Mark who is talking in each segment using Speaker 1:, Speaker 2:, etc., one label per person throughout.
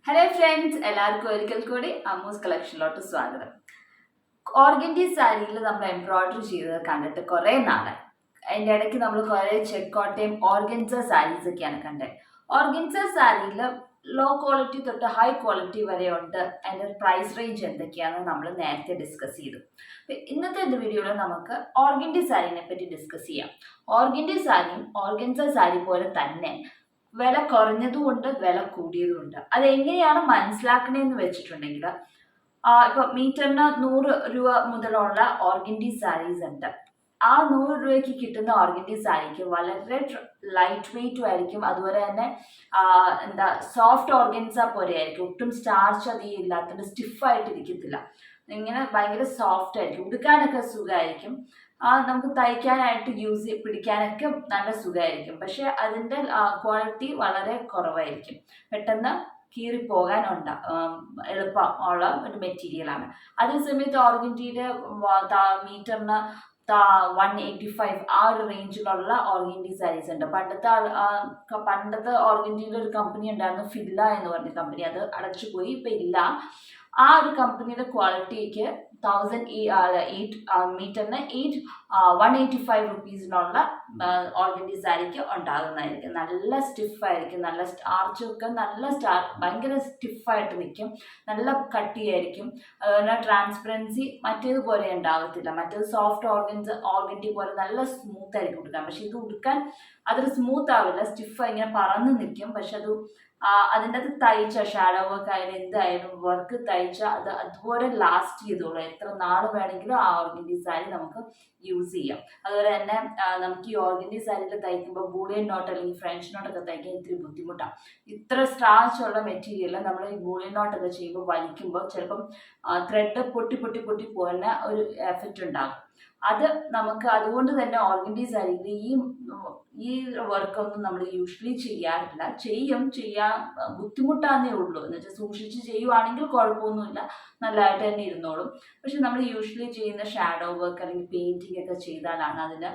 Speaker 1: Hello friends, എല്ലാവർക്കും ഒരിക്കൽ കൂടി അമ്മൂസ് കളക്ഷനിലോട്ട് സ്വാഗതം. ഓർഗൻഡി സാരിയിൽ നമ്മൾ എംബ്രോയിഡറി ചെയ്തത് കണ്ടിട്ട് കുറേ നാളായി. അതിൻ്റെ ഇടയ്ക്ക് നമ്മൾ കുറേ ചെക്കോട്ടയും ഓർഗൻസ സാരീസ് ഒക്കെയാണ് കണ്ടത്. ഓർഗൻസ സാരിയിൽ ലോ ക്വാളിറ്റി തൊട്ട് ഹൈ ക്വാളിറ്റി വരെ ഉണ്ട്. അതിൻ്റെ പ്രൈസ് റേഞ്ച് എന്തൊക്കെയാണെന്ന് നമ്മൾ നേരത്തെ ഡിസ്കസ് ചെയ്തു. ഇന്നത്തെ വീഡിയോയിൽ നമുക്ക് ഓർഗൻഡി സാരീനെ പറ്റി ഡിസ്കസ് ചെയ്യാം. ഓർഗൻഡി സാരിയും ഓർഗൻസ സാരി പോലെ തന്നെ വില കുറഞ്ഞതുമുണ്ട്, വില കൂടിയതുമുണ്ട്. അതെങ്ങനെയാണ് മനസ്സിലാക്കണേന്ന് വെച്ചിട്ടുണ്ടെങ്കിൽ ഇപ്പം മീറ്ററിന് 100 രൂപ മുതലുള്ള ഓർഗൻഡി സാരീസ് ഉണ്ട്. ആ 100 രൂപയ്ക്ക് കിട്ടുന്ന ഓർഗൻഡി സാരിക്ക് വളരെ ലൈറ്റ് വെയിറ്റും ആയിരിക്കും. അതുപോലെ തന്നെ സോഫ്റ്റ് ഓർഗൻസ പോലെ ആയിരിക്കും. ഒട്ടും സ്റ്റാർച്ച് അധികം ഇല്ലാത്തതുകൊണ്ട് സ്റ്റിഫായിട്ട് ഇരിക്കത്തില്ല. ഇങ്ങനെ ഭയങ്കര സോഫ്റ്റ് ആയിരിക്കും. ഉടുക്കാനൊക്കെ സുഖമായിരിക്കും. നമുക്ക് തയ്ക്കാനായിട്ട് പിടിക്കാനൊക്കെ നല്ല സുഖമായിരിക്കും. പക്ഷെ അതിൻ്റെ ക്വാളിറ്റി വളരെ കുറവായിരിക്കും. പെട്ടെന്ന് കീറിപ്പോകാൻ എളുപ്പമുള്ള ഒരു മെറ്റീരിയലാണ്. അതേസമയത്ത് ഓർഗൻഡിയുടെ മീറ്ററിന് 185 ആ ഒരു റേഞ്ചിലുള്ള ഓർഗൻഡി സാരീസ് ഉണ്ട്. പണ്ടത്തെ ഓർഗൻഡിയുടെ ഒരു കമ്പനി ഉണ്ടായിരുന്നു, ഫില്ല എന്ന് പറഞ്ഞ കമ്പനി. അത് അടച്ചുപോയി, ഇപ്പം ഇല്ല. ആ ഒരു കമ്പനിയുടെ ക്വാളിറ്റിക്ക് 1008 മീറ്ററിന് 185 റുപ്പീസിനുള്ള ഓർഗൻഡി സാരിക്ക് ഉണ്ടാകുന്നതായിരിക്കും. നല്ല സ്റ്റിഫായിരിക്കും, നല്ല സ്റ്റാർച്ചൊക്കെ ഭയങ്കര സ്റ്റിഫായിട്ട് നിൽക്കും, നല്ല കട്ടിയായിരിക്കും. അതുപോലെ ട്രാൻസ്പെറൻസി മറ്റേതുപോലെ ഉണ്ടാകത്തില്ല. മറ്റേത് സോഫ്റ്റ് ഓർഗൻഡി പോലെ നല്ല സ്മൂത്ത് ആയിരിക്കും ഉടുക്കാൻ. പക്ഷെ ഇത് ഉടുക്കാൻ അതൊരു സ്മൂത്ത് ആവില്ല, സ്റ്റിഫായി ഇങ്ങനെ പറന്ന് നിൽക്കും. പക്ഷെ അതിൻ്റെ അത് തയ്ച്ച ഷാഡോ വർക്ക് ആയാലും എന്തായാലും വർക്ക് തയ്ച്ച അത് അതുപോലെ ലാസ്റ്റ് ചെയ്തോളൂ. എത്ര നാൾ വേണമെങ്കിലും ആ ഓർഗൻഡി സാരി നമുക്ക് യൂസ് ചെയ്യാം. അതുപോലെ തന്നെ നമുക്ക് ഈ ഓർഗൻഡി സാരിയിൽ തയ്ക്കുമ്പോൾ ബൂളിയൻ നോട്ട് അല്ലെങ്കിൽ ഫ്രഞ്ച് നോട്ടൊക്കെ തയ്ക്കാൻ ഇത്തിരി ബുദ്ധിമുട്ടാണ്. ഇത്ര സ്റ്റാർച്ച് ഉള്ള മെറ്റീരിയൽ നമ്മൾ ഈ ബൂളിയൻ നോട്ടൊക്കെ ചെയ്യുമ്പോൾ വലിക്കുമ്പോൾ ചിലപ്പം ത്രെഡ് പൊട്ടി പോകുന്ന ഒരു എഫക്റ്റ് ഉണ്ടാകും. അത് നമുക്ക് അതുകൊണ്ട് തന്നെ ഓർഗൻഡി സാരിയിൽ ഈ വർക്കൊന്നും നമ്മൾ യൂഷ്വലി ചെയ്യാറില്ല. ചെയ്യാൻ ബുദ്ധിമുട്ടാന്നേ ഉള്ളൂ. എന്ന് വെച്ചാൽ സൂക്ഷിച്ച് ചെയ്യുവാണെങ്കിൽ കുഴപ്പമൊന്നുമില്ല, നല്ലതായിട്ട് തന്നെ ഇരുന്നോളും. പക്ഷെ നമ്മൾ യൂഷ്വലി ചെയ്യുന്ന ഷാഡോ വർക്ക് അല്ലെങ്കിൽ പെയിൻറ്റിങ് ഒക്കെ ചെയ്താലാണ് അതിന്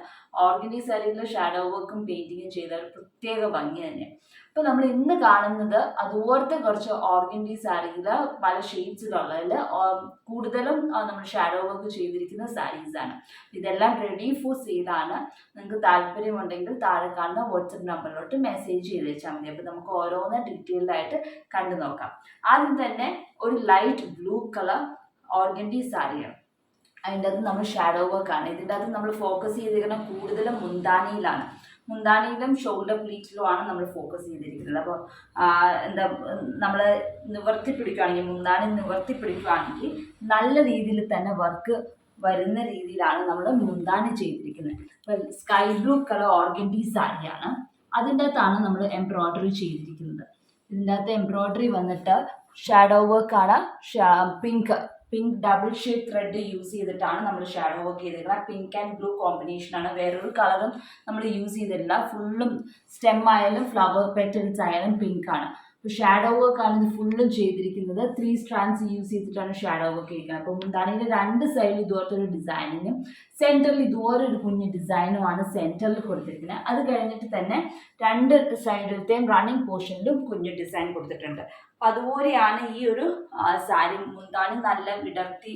Speaker 1: ഓർഗൻഡി സാരിയിൽ ഷാഡോ വർക്കും പെയിൻറ്റിങ്ങും ചെയ്താൽ പ്രത്യേക ഭംഗി തന്നെ. അപ്പോൾ നമ്മൾ ഇന്ന് കാണുന്നത് അതുപോലത്തെ കുറച്ച് ഓർഗൻഡി സാരിയിൽ പല ഷെയ്ഡ്സിലുള്ളതിൽ കൂടുതലും നമ്മൾ ഷാഡോ വർക്ക് ചെയ്തിരിക്കുന്ന സാരീസാണ്. ഇതെല്ലാം റെഡി ഫോർ സെയിലാണ്. നിങ്ങൾക്ക് താല്പര്യമുണ്ടെങ്കിൽ താഴെ കാണുന്ന വാട്സപ്പ് നമ്പറിലോട്ട് മെസ്സേജ് ചെയ്ത് വെച്ചാൽ മതി. അപ്പോൾ നമുക്ക് ഓരോന്ന് ഡീറ്റെയിൽഡായിട്ട് കണ്ടു നോക്കാം. ആദ്യം തന്നെ ഒരു ലൈറ്റ് ബ്ലൂ കളർ ഓർഗൻഡി സാരിയാണ്. അതിൻ്റെ അത് നമ്മൾ ഷാഡോ വർക്കാണ്. ഇതിൻ്റെ അത് നമ്മൾ ഫോക്കസ് ചെയ്തിരിക്കുന്നത് കൂടുതലും മുന്താണിയിലും ഷോൾഡർ പ്ലീറ്റിലുമാണ് നമ്മൾ ഫോക്കസ് ചെയ്തിരിക്കുന്നത്. അപ്പോൾ നമ്മൾ നിവർത്തി പിടിക്കുകയാണെങ്കിൽ മുന്താണി നിവർത്തി പിടിക്കുകയാണെങ്കിൽ നല്ല രീതിയിൽ തന്നെ വർക്ക് വരുന്ന രീതിയിലാണ് നമ്മൾ മുന്താണി ചെയ്തിരിക്കുന്നത്. അപ്പോൾ സ്കൈ ബ്ലൂ കളർ ഓർഗൻഡി സാരിയാണ്. അതിൻ്റെ അകത്താണ് നമ്മൾ എംബ്രോയിഡറി ചെയ്തിരിക്കുന്നത്. ഇതിൻ്റെ അകത്ത് എംബ്രോയിഡറി വന്നിട്ട് ഷാഡോ വർക്കാണ്. Pink double shade thread use ചെയ്തിട്ടാണ് നമ്മൾ ഷാഡോ വർക്ക് ചെയ്തിരിക്കുന്നത്. പിങ്ക് ആൻഡ് ബ്ലൂ കോമ്പിനേഷനാണ്. വേറൊരു കളറും നമ്മൾ യൂസ് ചെയ്തിട്ടില്ല. ഫുള്ളും സ്റ്റെം ആയാലും ഫ്ലവർ പെറ്റൽസ് ആയാലും പിങ്കാണ്. അപ്പോൾ ഷാഡോ വർക്കാണ് ഇത് ഫുള്ളും ചെയ്തിരിക്കുന്നത്. 3 സ്ട്രാൻഡ്സ് യൂസ് ചെയ്തിട്ടാണ് ഷാഡോ വർക്ക് ചെയ്തിരിക്കുന്നത്. അപ്പോൾ മുന്താണിയുടെ 2 സൈഡിൽ ഇതുപോലത്തെ ഒരു ഡിസൈനിങ്ങും സെൻറ്ററിൽ ഇതുപോലെ ഒരു കുഞ്ഞ് ഡിസൈനുമാണ് സെൻറ്ററിൽ കൊടുത്തിരിക്കുന്നത്. അത് കഴിഞ്ഞിട്ട് തന്നെ 2 സൈഡിലത്തെയും റണ്ണിങ് പോർഷനിലും കുഞ്ഞ് ഡിസൈൻ കൊടുത്തിട്ടുണ്ട്. അപ്പം അതുപോലെയാണ് ഈ ഒരു സാരി. മുന്താണി നല്ല വിടർത്തി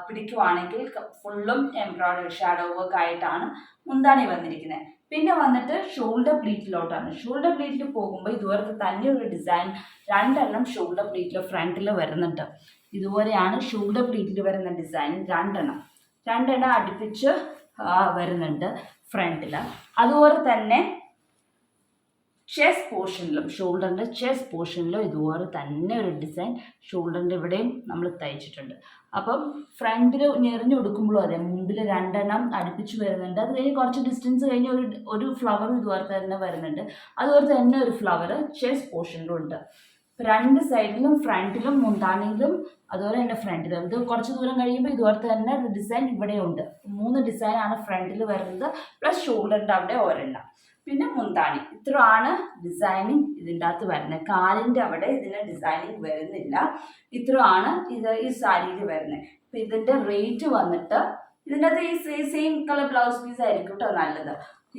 Speaker 1: പിടിക്കുവാണെങ്കിൽ ഫുള്ളും എംബ്രോയിഡറി ഷാഡോ വർക്ക് ആയിട്ടാണ് മുന്താണി വന്നിരിക്കുന്നത്. പിന്നെ വന്നിട്ട് ഷോൾഡർ പ്ലീറ്റിലോട്ടാണ്. ഷോൾഡർ പ്ലീറ്റിൽ പോകുമ്പോൾ ഇതുപോലത്തെ തന്നെ ഒരു ഡിസൈൻ 2 എണ്ണം ഷോൾഡർ പ്ലീറ്റിൽ ഫ്രണ്ടിൽ വരുന്നുണ്ട്. ഇതുപോലെയാണ് ഷോൾഡർ പ്ലീറ്റിൽ വരുന്ന ഡിസൈൻ 2 എണ്ണം അടുപ്പിച്ച് വരുന്നുണ്ട് ഫ്രണ്ടിൽ. അതുപോലെ തന്നെ ചെസ്റ്റ് പോർഷനിലും ഷോൾഡറിൻ്റെ ചെസ്റ്റ് പോർഷനിലും ഇതുപോലെ തന്നെ ഒരു ഡിസൈൻ ഷോൾഡറിൻ്റെ ഇവിടെയും നമ്മൾ തയ്ച്ചിട്ടുണ്ട്. അപ്പം ഫ്രണ്ടിൽ ഞെറിഞ്ഞു കൊടുക്കുമ്പോഴും അതെ, മുമ്പിൽ 2 എണ്ണം അടുപ്പിച്ച് വരുന്നുണ്ട്. അത് കഴിഞ്ഞ് കുറച്ച് ഡിസ്റ്റൻസ് കഴിഞ്ഞ് ഒരു ഫ്ലവർ ഇതുപോലെ തന്നെ വരുന്നുണ്ട്. അതുപോലെ തന്നെ ഒരു ഫ്ലവർ ചെസ്റ്റ് പോർഷനിലും ഉണ്ട്. 2 സൈഡിലും ഫ്രണ്ടിലും മുന്താണിയിലും അതുപോലെ തന്നെ ഫ്രണ്ടിലും. ഇത് കുറച്ച് ദൂരം കഴിയുമ്പോൾ ഇതുപോലെ തന്നെ ഒരു ഡിസൈൻ ഇവിടെയുണ്ട്. 3 ഡിസൈനാണ് ഫ്രണ്ടിൽ വരുന്നത്, പ്ലസ് ഷോൾഡറിൻ്റെ അവിടെ ഒരെണ്ണം, പിന്നെ മുന്താണി. ഇത്രയാണ് ഡിസൈനിങ് ഇതിൻ്റെ അകത്ത് വരുന്നത്. കാലിൻ്റെ അവിടെ ഇതിന് ഡിസൈനിങ് വരുന്നില്ല. ഇത്രയാണ് ഈ സാരിയിൽ വരുന്നത്. അപ്പം ഇതിൻ്റെ റേറ്റ് വന്നിട്ട് ഇതിൻ്റെ അകത്ത് ഈ സെയിം കളർ ബ്ലൗസ് പീസ് ആയിരിക്കും കേട്ടോ നല്ലത്.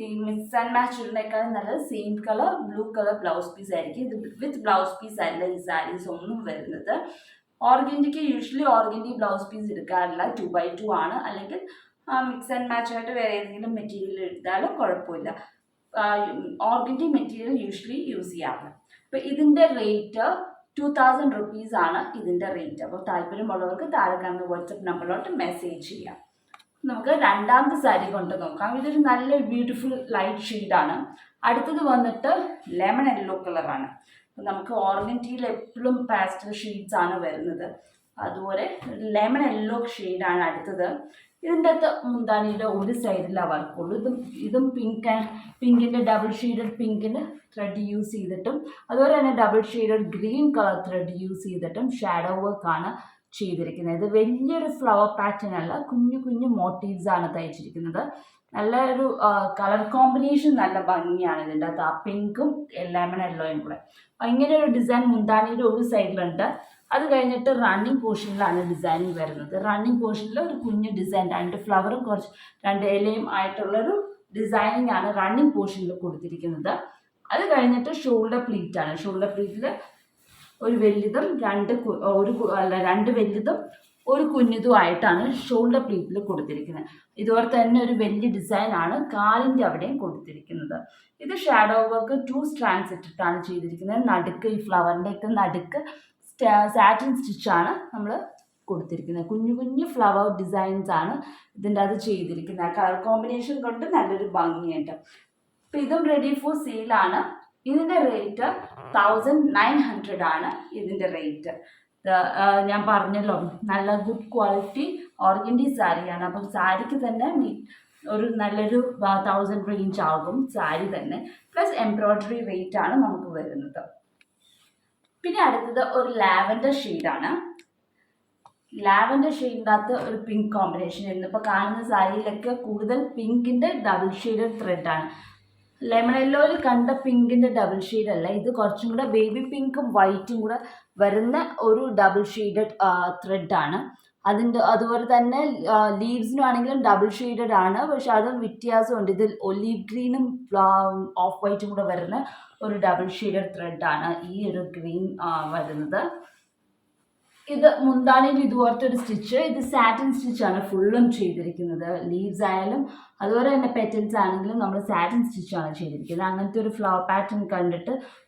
Speaker 1: ഈ മിക്സ് ആൻഡ് മാച്ച് ഇടുന്നേക്കാളും നല്ലത് same colour blue colour blouse piece ആയിരിക്കും. ഇത് വിത്ത് ബ്ലൗസ് പീസ് അല്ല ഈ സാരീസ് ഒന്നും വരുന്നത്. ഓർഗൻഡിക്ക് യൂഷ്വലി ഓർഗൻഡി ബ്ലൗസ് പീസ് എടുക്കാറില്ല, 2x2 ആണ്. അല്ലെങ്കിൽ മിക്സ് ആൻഡ് മാച്ച് ആയിട്ട് വേറെ ഏതെങ്കിലും മെറ്റീരിയൽ എടുത്താലും കുഴപ്പമില്ല. ഓർഗൻഡി മെറ്റീരിയൽ യൂഷ്വലി യൂസ് ചെയ്യാറില്ല. അപ്പോൾ ഇതിൻ്റെ റേറ്റ് 2000 rupees ആണ് ഇതിൻ്റെ റേറ്റ്. അപ്പോൾ താല്പര്യമുള്ളവർക്ക് താഴെ കാണുന്ന വാട്സപ്പ് നമ്പറിലോട്ട് മെസ്സേജ് ചെയ്യാം. നമുക്ക് രണ്ടാമത്തെ സാരി കൊണ്ട് നോക്കാം. ഇതൊരു നല്ല ബ്യൂട്ടിഫുൾ ലൈറ്റ് ഷെയ്ഡാണ്. അടുത്തത് വന്നിട്ട് ലെമൺ യെല്ലോ കളറാണ്. നമുക്ക് ഓർഗൻഡിയിൽ എപ്പോഴും പാസ്റ്റൽ ഷെയ്ഡ്സ് ആണ് വരുന്നത്. അതുപോലെ ലെമൺ യെല്ലോ ഷെയ്ഡാണ് അടുത്തത്. ഇതിൻ്റെ അകത്ത് മുന്താണിയുടെ ഒരു സൈഡിലാണ് വർക്കുള്ളൂ. ഇതും പിങ്കിൻ്റെ ഡബിൾ ഷെയ്ഡഡ് പിങ്കിൻ്റെ ത്രെഡ് യൂസ് ചെയ്തിട്ടും അതുപോലെ തന്നെ double shaded green colour thread use ചെയ്തിട്ടും ഷാഡോ വർക്കാണ് ചെയ്തിരിക്കുന്നത്. ഇത് വലിയൊരു ഫ്ലവർ പാറ്റേൺ അല്ല, കുഞ്ഞു കുഞ്ഞു മോട്ടീവ്സ് ആണ് തയ്ച്ചിരിക്കുന്നത്. നല്ലൊരു കളർ കോമ്പിനേഷൻ നല്ല ഭംഗിയാണ് ഇതിൻ്റെ അകത്ത്, ആ പിങ്കും ലെമൺ യെല്ലോയും കൂടെ. ഇങ്ങനെ ഒരു ഡിസൈൻ മുന്താണിയുടെ ഒരു സൈഡിലുണ്ട്. അത് കഴിഞ്ഞിട്ട് റണ്ണിങ് പോർഷനിലാണ് ഡിസൈനിങ് വരുന്നത്. റണ്ണിങ് പോർഷനിൽ ഒരു കുഞ്ഞു ഡിസൈൻ, 2 ഫ്ലവറും 2 ഇലയും ആയിട്ടുള്ളൊരു ഡിസൈനിങ് ആണ് റണ്ണിങ് പോർഷനിൽ കൊടുത്തിരിക്കുന്നത്. അത് കഴിഞ്ഞിട്ട് ഷോൾഡർ പ്ലീറ്റ് ആണ്. ഷോൾഡർ പ്ലീറ്റിൽ ഒരു വലുതും 2 വലുതും ഒരു കുഞ്ഞിതും ആയിട്ടാണ് ഷോൾഡർ പ്ലീറ്റിൽ കൊടുത്തിരിക്കുന്നത്. ഇതുപോലെ തന്നെ ഒരു വലിയ ഡിസൈനാണ് കാലിൻ്റെ അവിടെയും കൊടുത്തിരിക്കുന്നത്. ഇത് ഷാഡോ വർക്ക് 2 strands ഇട്ടിട്ടാണ് ചെയ്തിരിക്കുന്നത്. നടുക്ക് ഈ ഫ്ലവറിൻ്റെയൊക്കെ നടുക്ക് സാറ്റിൻ സ്റ്റിച്ചാണ് നമ്മൾ കൊടുത്തിരിക്കുന്നത്. കുഞ്ഞു കുഞ്ഞു ഫ്ലവർ ഡിസൈൻസ് ആണ് ഇതിൻ്റെ അത് ചെയ്തിരിക്കുന്നത്. കളർ കോമ്പിനേഷൻ കൊണ്ട് നല്ലൊരു ഭംഗിയുണ്ട്. അപ്പോൾ ഇതും റെഡി ഫോർ സെയിലാണ്. ഇതിൻ്റെ റേറ്റ് 1900 ആണ് ഇതിൻ്റെ റേറ്റ്. ഞാൻ പറഞ്ഞല്ലോ നല്ല ഗുഡ് ക്വാളിറ്റി ഓർഗൻഡി സാരിയാണ്. അപ്പം സാരിക്ക് തന്നെ ഒരു നല്ലൊരു 1000 റേഞ്ച് ആകും സാരി തന്നെ. പ്ലസ് എംബ്രോയിഡറി റേറ്റ് ആണ് നമുക്ക് വരുന്നത്. പിന്നെ അടുത്തത് ഒരു ലാവൻഡർ ഷെയ്ഡാണ്. ലാവൻഡർ ഷെയ്ഡിൻ്റെ അകത്ത് ഒരു പിങ്ക് കോമ്പിനേഷൻ. ഇന്നിപ്പോൾ കാണുന്ന സാരിയിലൊക്കെ കൂടുതൽ പിങ്കിൻ്റെ ഡബിൾ ഷെയ്ഡഡ് ത്രെഡാണ്. ലെമൺ യെല്ലോയിൽ കണ്ട പിങ്കിൻ്റെ ഡബിൾ ഷെയ്ഡ് അല്ല, ഇത് കുറച്ചും കൂടെ ബേബി പിങ്കും വൈറ്റും കൂടെ വരുന്ന ഒരു ഡബിൾ ഷെയ്ഡഡ് ത്രെഡാണ്. അതുപോലെ തന്നെ ലീവ്സിനും ആണെങ്കിലും ഡബിൾ ഷെയ്ഡഡ് ആണ്, പക്ഷെ അതും വ്യത്യാസമുണ്ട്. ഇതിൽ ഒലീവ് ഗ്രീനും ഓഫ് വൈറ്റും കൂടെ വരുന്ന ഒരു ഡബിൾ ഷെയ്ഡഡ് ത്രെഡാണ് ഈ ഒരു ഗ്രീൻ വരുന്നത്. ഇത് മുന്താണിയിൽ ഇതുപോലത്തെ ഒരു സ്റ്റിച്ച്, ഇത് സാറ്റിൻ സ്റ്റിച്ചാണ് ഫുള്ളും ചെയ്തിരിക്കുന്നത്. ലീവ്സ് ആയാലും അതുപോലെ തന്നെ പെറ്റൽസ് ആണെങ്കിലും നമ്മൾ സാറ്റിൻ സ്റ്റിച്ചാണ് ചെയ്തിരിക്കുന്നത്. അങ്ങനത്തെ ഒരു ഫ്ലവർ പാറ്റേൺ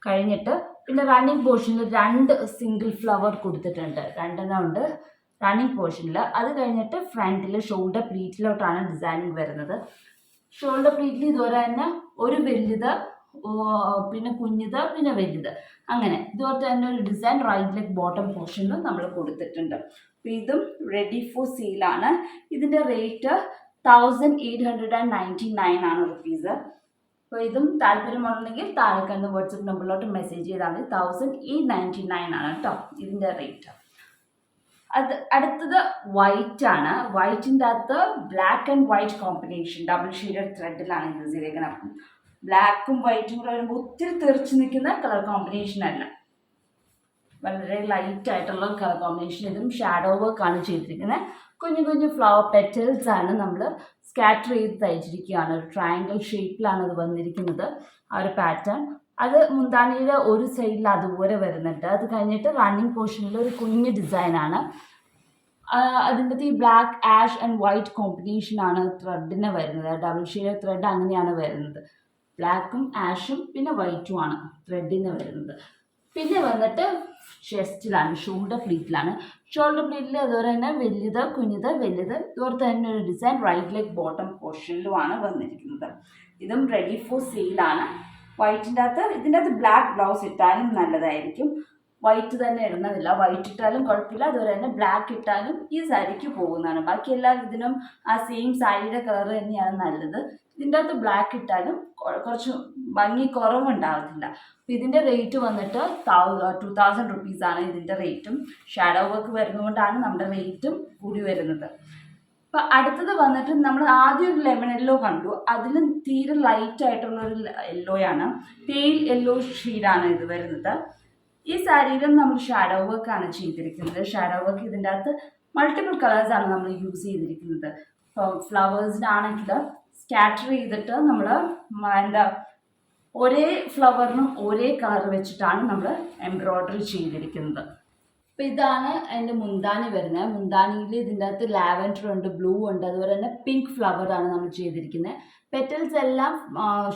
Speaker 1: കഴിഞ്ഞിട്ട് പിന്നെ റണ്ണിങ് പോർഷനിൽ 2 സിംഗിൾ ഫ്ലവർ കൊടുത്തിട്ടുണ്ട്. 2 ഉണ്ട് റണ്ണിങ് പോർഷനിൽ. അത് കഴിഞ്ഞിട്ട് ഫ്രണ്ടിൽ ഷോൾഡർ പ്ലീറ്റിലോട്ടാണ് ഡിസൈനിങ് വരുന്നത്. ഷോൾഡർ പ്ലീറ്റിൽ ഇതുപോലെ തന്നെ ഒരു വലുത്, പിന്നെ കുഞ്ഞിത്, പിന്നെ വലുത്, അങ്ങനെ ഇതുപോലെ തന്നെ ഒരു ഡിസൈൻ റൈറ്റ് ലെഗ് ബോട്ടം പോർഷനിലും നമ്മൾ കൊടുത്തിട്ടുണ്ട്. അപ്പോൾ ഇതും റെഡി ഫോർ സെയിലാണ്. ഇതിൻ്റെ റേറ്റ് 1899 ആണ് റുപ്പീസ്. അപ്പോൾ ഇതും താല്പര്യമുണ്ടെങ്കിൽ താഴെ കണ്ട വാട്സപ്പ് നമ്പറിലോട്ട് മെസ്സേജ് ചെയ്താൽ മതി. 1899 ആണ് കേട്ടോ ഇതിൻ്റെ റേറ്റ്. അടുത്തത് വൈറ്റ് ആണ്. വൈറ്റിൻ്റെ അകത്ത് black and white combination double shaded ത്രെഡിലാണ് യൂസ് ചെയ്തേക്കുന്നത്. ബ്ലാക്കും വൈറ്റും കൂടെ വരുമ്പോൾ ഒത്തിരി തെറിച്ച് നിൽക്കുന്ന കളർ കോമ്പിനേഷൻ അല്ല, വളരെ ലൈറ്റ് ആയിട്ടുള്ള കളർ കോമ്പിനേഷൻ. ഇതും ഷാഡോ വർക്കാണ് ചെയ്തിരിക്കുന്നത്. കുഞ്ഞു കുഞ്ഞു ഫ്ലവർ പെറ്റൽസ് ആണ് നമ്മൾ സ്കാറ്റർ ചെയ്ത് തയ്ച്ചിരിക്കുകയാണ്. ഒരു ട്രയാങ്കിൾ ഷേപ്പിലാണ് അത് വന്നിരിക്കുന്നത്, ആ ഒരു പാറ്റേൺ. അത് മുന്താണിയുടെ ഒരു സൈഡിൽ അതുപോലെ വരുന്നുണ്ട്. അത് കഴിഞ്ഞിട്ട് റണ്ണിങ് പോർഷനിൽ ഒരു കുഞ്ഞ് ഡിസൈനാണ്. അതിൻ്റെ ഈ ബ്ലാക്ക് ആഷ് ആൻഡ് വൈറ്റ് കോമ്പിനേഷനാണ് ത്രെഡിന് വരുന്നത്. ഡബിൾ ഷെയ്ഡ് ത്രെഡ് അങ്ങനെയാണ് വരുന്നത്. ബ്ലാക്കും ആഷും പിന്നെ വൈറ്റുമാണ് ത്രെഡിന് വരുന്നത്. പിന്നെ വന്നിട്ട് ചെസ്റ്റിലാണ്, ഷോൾഡർ പ്ലീറ്റിലാണ്. ഷോൾഡർ പ്ലീറ്റിൽ അതുപോലെ തന്നെ വലുത്, കുഞ്ഞത്, വലുത്, ഇതുപോലെ തന്നെ ഒരു ഡിസൈൻ റൈറ്റ് ലെഗ് ബോട്ടം പോർഷനിലുമാണ് വന്നിരിക്കുന്നത്. ഇതും റെഡി ഫോർ സെയിലാണ്. വൈറ്റിൻ്റെ അകത്ത് ഇതിൻ്റെ അകത്ത് ബ്ലാക്ക് ബ്ലൗസ് ഇട്ടാലും നല്ലതായിരിക്കും. വൈറ്റ് തന്നെ ഇടുന്നതില്ല, വൈറ്റ് ഇട്ടാലും കുഴപ്പമില്ല. അതുപോലെ തന്നെ ബ്ലാക്ക് ഇട്ടാലും ഈ സാരിക്ക് പോകുന്നതാണ്. ബാക്കി എല്ലാ ഇതിനും ആ സെയിം സാരിയുടെ കളർ തന്നെയാണ് നല്ലത്. ഇതിൻ്റെ അകത്ത് ബ്ലാക്ക് ഇട്ടാലും കുറച്ച് ഭംഗി കുറവുണ്ടാകത്തില്ല. അപ്പോൾ ഇതിൻ്റെ റേറ്റ് വന്നിട്ട് 2000 റുപ്പീസാണ് ഇതിൻ്റെ റേറ്റും. ഷാഡോ വർക്ക് വരുന്നതുകൊണ്ടാണ് നമ്മുടെ റേറ്റും കൂടി വരുന്നത്. അപ്പോൾ അടുത്തത് വന്നിട്ട് നമ്മൾ ആദ്യം ഒരു ലെമൺ യെല്ലോ കണ്ടു, അതിലും തീരെ ലൈറ്റ് ആയിട്ടുള്ളൊരു യെല്ലോയാണ്, പെയിൽ യെല്ലോ ഷെയ്ഡാണ് ഇത് വരുന്നത്. ഈ സാരിയിലും നമ്മൾ ഷാഡോ വർക്കാണ് ചെയ്തിരിക്കുന്നത്. ഷാഡോ വർക്ക് ഇതിൻ്റെ അകത്ത് മൾട്ടിപ്പിൾ കളേഴ്സാണ് നമ്മൾ യൂസ് ചെയ്തിരിക്കുന്നത്. ഇപ്പോൾ ഫ്ലവേഴ്സിനാണെങ്കിൽ സ്കാറ്റർ ചെയ്തിട്ട് നമ്മൾ എന്താ ഒരേ ഫ്ലവറിനും ഒരേ കളർ വെച്ചിട്ടാണ് നമ്മൾ എംബ്രോയ്ഡറി ചെയ്തിരിക്കുന്നത്. അപ്പം ഇതാണ് അതിൻ്റെ മുന്താണി വരുന്നത്. മുന്താണിയിൽ ഇതിൻ്റെ അകത്ത് ലാവൻഡർ ഉണ്ട്, ബ്ലൂ ഉണ്ട്, അതുപോലെ തന്നെ പിങ്ക് ഫ്ലവറാണ് നമ്മൾ ചെയ്തിരിക്കുന്നത്. പെറ്റൽസ് എല്ലാം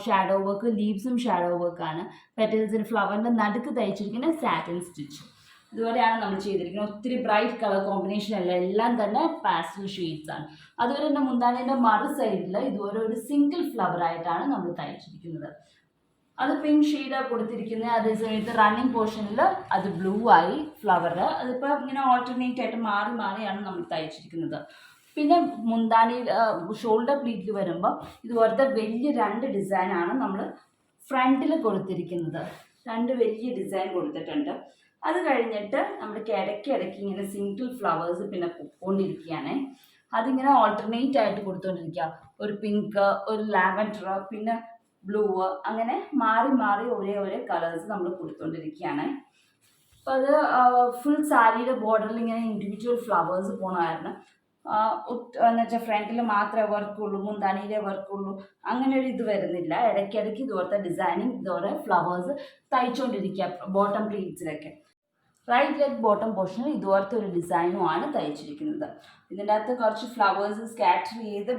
Speaker 1: ഷാഡോ വർക്ക്, ലീവ്സും ഷാഡോ വർക്കാണ്. പെറ്റൽസിന് ഫ്ലവറിൻ്റെ നടുക്ക് തയ്ച്ചിരിക്കുന്ന സാറ്റിൻ സ്റ്റിച്ച്. ഇതുപോലെയാണ് നമ്മൾ ചെയ്തിരിക്കുന്നത്. ഒത്തിരി ബ്രൈറ്റ് കളർ കോമ്പിനേഷൻ അല്ല, എല്ലാം തന്നെ പാസ്റ്റൽ ഷെയ്ഡ്സ് ആണ്. അതുപോലെ തന്നെ മുന്താണിൻ്റെ മറു സൈഡിൽ ഇതുപോലെ ഒരു സിംഗിൾ ഫ്ലവർ ആയിട്ടാണ് നമ്മൾ തയ്ച്ചിരിക്കുന്നത്. അത് പിങ്ക് ഷെയ്ഡാണ് കൊടുത്തിരിക്കുന്നത്. അതേ സമയത്ത് റണ്ണിങ് പോർഷനിൽ അത് ബ്ലൂ ആയി ഫ്ലവർ. അതിപ്പോൾ ഇങ്ങനെ ഓൾട്ടർനേറ്റ് ആയിട്ട് മാറി മാറിയാണ് നമ്മൾ തയ്ച്ചിരിക്കുന്നത്. പിന്നെ മുന്താണി ഷോൾഡർ പ്ലീറ്റിൽ വരുമ്പോൾ ഇതുപോലത്തെ വലിയ 2 ഡിസൈനാണ് നമ്മൾ ഫ്രണ്ടിൽ കൊടുത്തിരിക്കുന്നത്. 2 വലിയ ഡിസൈൻ കൊടുത്തിട്ടുണ്ട്. അത് കഴിഞ്ഞിട്ട് നമ്മൾ ഇടയ്ക്ക് ഇങ്ങനെ സിംഗിൾ ഫ്ലവേഴ്സ് പിന്നെ പൊക്കോണ്ടിരിക്കുകയാണ്. അതിങ്ങനെ ഓൾട്ടർനേറ്റ് ആയിട്ട് കൊടുത്തുകൊണ്ടിരിക്കുക. ഒരു പിങ്ക്, ഒരു ലാവൻഡർ, പിന്നെ ബ്ലൂ, അങ്ങനെ മാറി മാറി ഒരേ കളേഴ്സ് നമ്മൾ കൊടുത്തുകൊണ്ടിരിക്കുകയാണ്. അപ്പോൾ അത് ഫുൾ സാരിയുടെ ബോർഡറിൽ ഇങ്ങനെ ഇൻഡിവിജ്വൽ ഫ്ലവേഴ്സ് പോകണ കാരണം എന്ന് വെച്ചാൽ ഫ്രണ്ടിൽ മാത്രമേ വർക്കുള്ളൂ, മുന്താണിയിലെ വർക്കുള്ളൂ, അങ്ങനെ ഒരു ഇത് വരുന്നില്ല. ഇടയ്ക്കിടയ്ക്ക് ഇതുപോലത്തെ ഡിസൈനിങ്, ഇതുപോലെ ഫ്ലവേഴ്സ് തയ്ച്ചുകൊണ്ടിരിക്കുക ബോട്ടം പ്ലീറ്റ്സിലൊക്കെ. റൈറ്റ് ലെഗ് ബോട്ടം പോർഷനിൽ ഇതുപോലത്തെ ഒരു ഡിസൈനുമാണ് തയ്ച്ചിരിക്കുന്നത്. ഇതിൻ്റെ അകത്ത് കുറച്ച് ഫ്ലവേഴ്സ് സ്കാറ്റർ ചെയ്ത്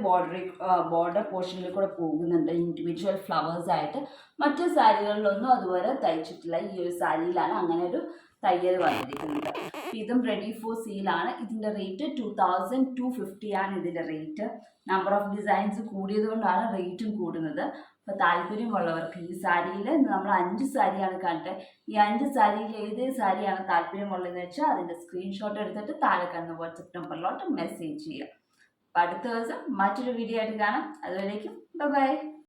Speaker 1: ബോർഡർ പോർഷനിൽ കൂടെ പോകുന്നുണ്ട്, ഇൻഡിവിജ്വൽ ഫ്ലവേഴ്സ് ആയിട്ട്. മറ്റു സാരികളിലൊന്നും അതുപോലെ തയ്ച്ചിട്ടില്ല. ഈ ഒരു സാരിയിലാണ് അങ്ങനെ ഒരു തയ്യൽ വന്നിരിക്കുന്നത്. ഇതും റെഡി ഫോർ സെയിലാണ്. ഇതിൻ്റെ റേറ്റ് 2250 ആണ് ഇതിൻ്റെ റേറ്റ്. നമ്പർ ഓഫ് ഡിസൈൻസ് കൂടിയത് കൊണ്ടാണ് റേറ്റും കൂടുന്നത്. അപ്പോൾ താല്പര്യമുള്ളവർക്ക് ഈ സാരിയിൽ നമ്മൾ 5 സാരിയാണ് കണ്ടത്. ഈ 5 സാരിയിൽ ഏത് സാരിയാണ് താല്പര്യമുള്ളതെന്ന് വെച്ചാൽ അതിൻ്റെ സ്ക്രീൻഷോട്ട് എടുത്തിട്ട് താഴെ കാണുന്ന വാട്സപ്പ് നമ്പറിലോട്ട് മെസ്സേജ് ചെയ്യുക. അപ്പോൾ അടുത്ത ദിവസം മറ്റൊരു വീഡിയോ ആയിട്ട് കാണാം. അതുവരേക്കും ബൈ.